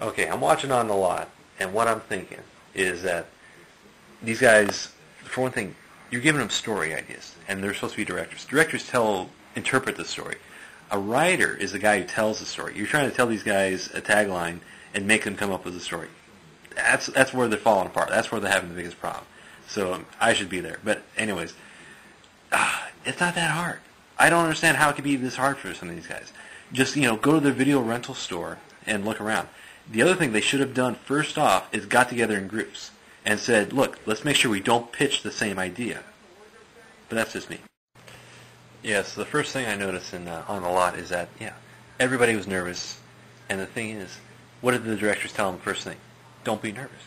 Okay, I'm watching on the lot, and what I'm thinking is that these guys, for one thing, you're giving them story ideas, and they're supposed to be directors. Directors interpret the story. A writer is the guy who tells the story. You're trying to tell these guys a tagline and make them come up with a story. That's where they're falling apart. That's where they're having the biggest problem. So I should be there. But anyways, it's not that hard. I don't understand how it could be this hard for some of these guys. Just, go to the video rental store and look around. The other thing they should have done first off is got together in groups and said, look, let's make sure we don't pitch the same idea. But that's just me. Yeah, so the first thing I noticed on the lot is that, everybody was nervous. And the thing is, what did the directors tell them first thing? Don't be nervous.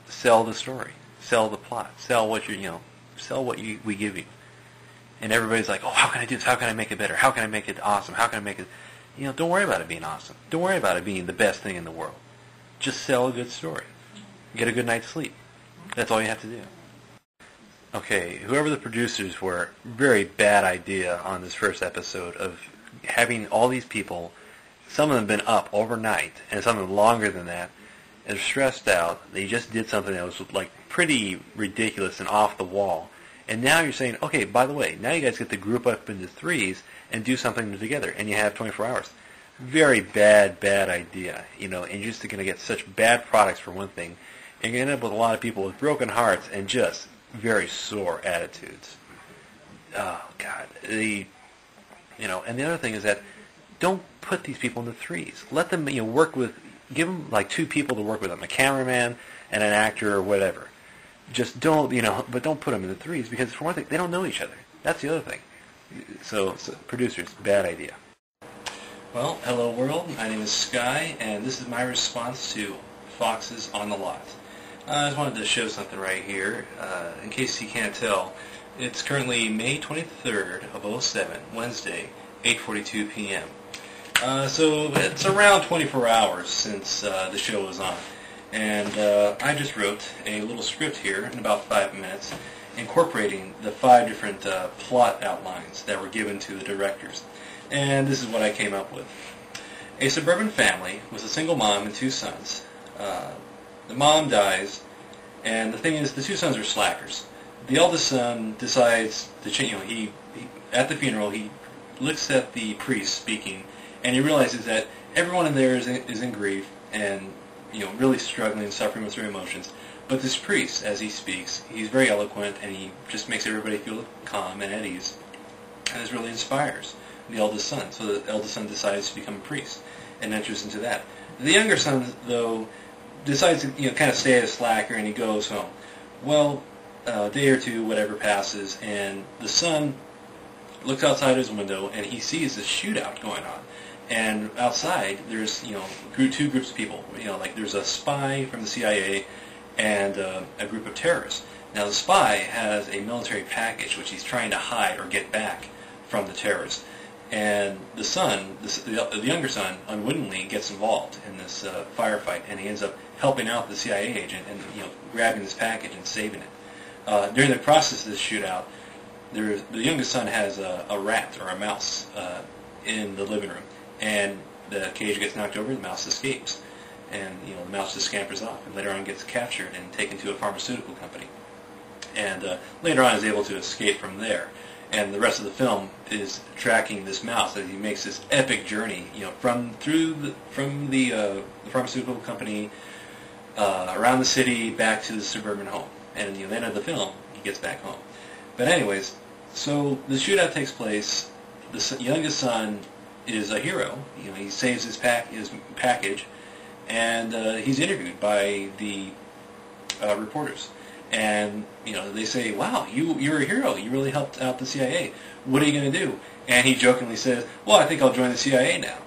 Sell the story. Sell the plot. Sell what we give you. And everybody's like, oh, how can I do this? How can I make it better? How can I make it awesome? How can I make it... don't worry about it being awesome. Don't worry about it being the best thing in the world. Just sell a good story. Get a good night's sleep. That's all you have to do. Okay, whoever the producers were, very bad idea on this first episode of having all these people, some of them been up overnight, and some of them longer than that, and stressed out. They just did something that was pretty ridiculous and off the wall. And now you're saying, okay, by the way, now you guys get to group up into threes and do something together, and you have 24 hours. Very bad idea, and you're just going to get such bad products for one thing, and you're going to end up with a lot of people with broken hearts and just very sore attitudes. Oh, God. And the other thing is that don't put these people into threes. Let them, give them two people to work with them, a cameraman and an actor or whatever. Just don't, but don't put them into threes because, for one thing, they don't know each other. That's the other thing. So producers, bad idea. Well, hello world. My name is Sky, and this is my response to Fox's on the Lot. I just wanted to show something right here. In case you can't tell, it's currently May 23rd of 07, Wednesday, 8:42 p.m. So it's around 24 hours since the show was on. And I just wrote a little script here in about 5 minutes incorporating the 5 different plot outlines that were given to the directors. And this is what I came up with. A suburban family with a single mom and 2 sons. The mom dies, and the thing is, the 2 sons are slackers. The eldest son decides to change, at the funeral, he looks at the priest speaking, and he realizes that everyone in there is in grief, and really struggling and suffering with their emotions. But this priest, as he speaks, he's very eloquent, and he just makes everybody feel calm and at ease. And this really inspires the eldest son. So the eldest son decides to become a priest and enters into that. The younger son, though, decides to kind of stay as a slacker, and he goes home. Well, a day or two, whatever passes, and the son looks outside his window, and he sees this shootout going on. And outside, there's, 2 groups of people. There's a spy from the CIA and a group of terrorists. Now, the spy has a military package which he's trying to hide or get back from the terrorists. And the son, the younger son, unwittingly gets involved in this firefight, and he ends up helping out the CIA agent and grabbing this package and saving it. During the process of this shootout, the youngest son has a rat or a mouse in the living room. And the cage gets knocked over, the mouse escapes. And, the mouse just scampers off, and later on gets captured and taken to a pharmaceutical company. And later on is able to escape from there. And the rest of the film is tracking this mouse as he makes this epic journey, from the pharmaceutical company, around the city, back to the suburban home. And at the end of the film, he gets back home. But anyways, so the shootout takes place. The youngest son is a hero. He saves his package, and he's interviewed by the reporters. And they say, "Wow, you're a hero. You really helped out the CIA. What are you going to do?" And he jokingly says, "Well, I think I'll join the CIA now."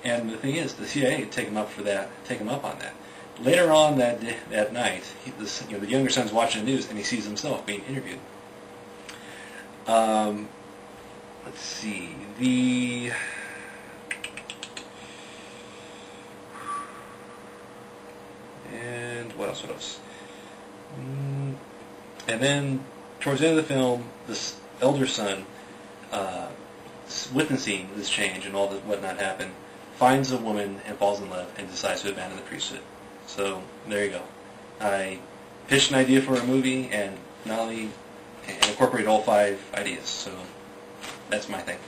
And the thing is, the CIA take him up on that. Later on that night, the younger son's watching the news, and he sees himself being interviewed. Let's see and what else? And then, towards the end of the film, this elder son, witnessing this change and all that whatnot happened, finds a woman and falls in love and decides to abandon the priesthood. So there you go. I pitched an idea for a movie and incorporated all 5 ideas. So that's my thing.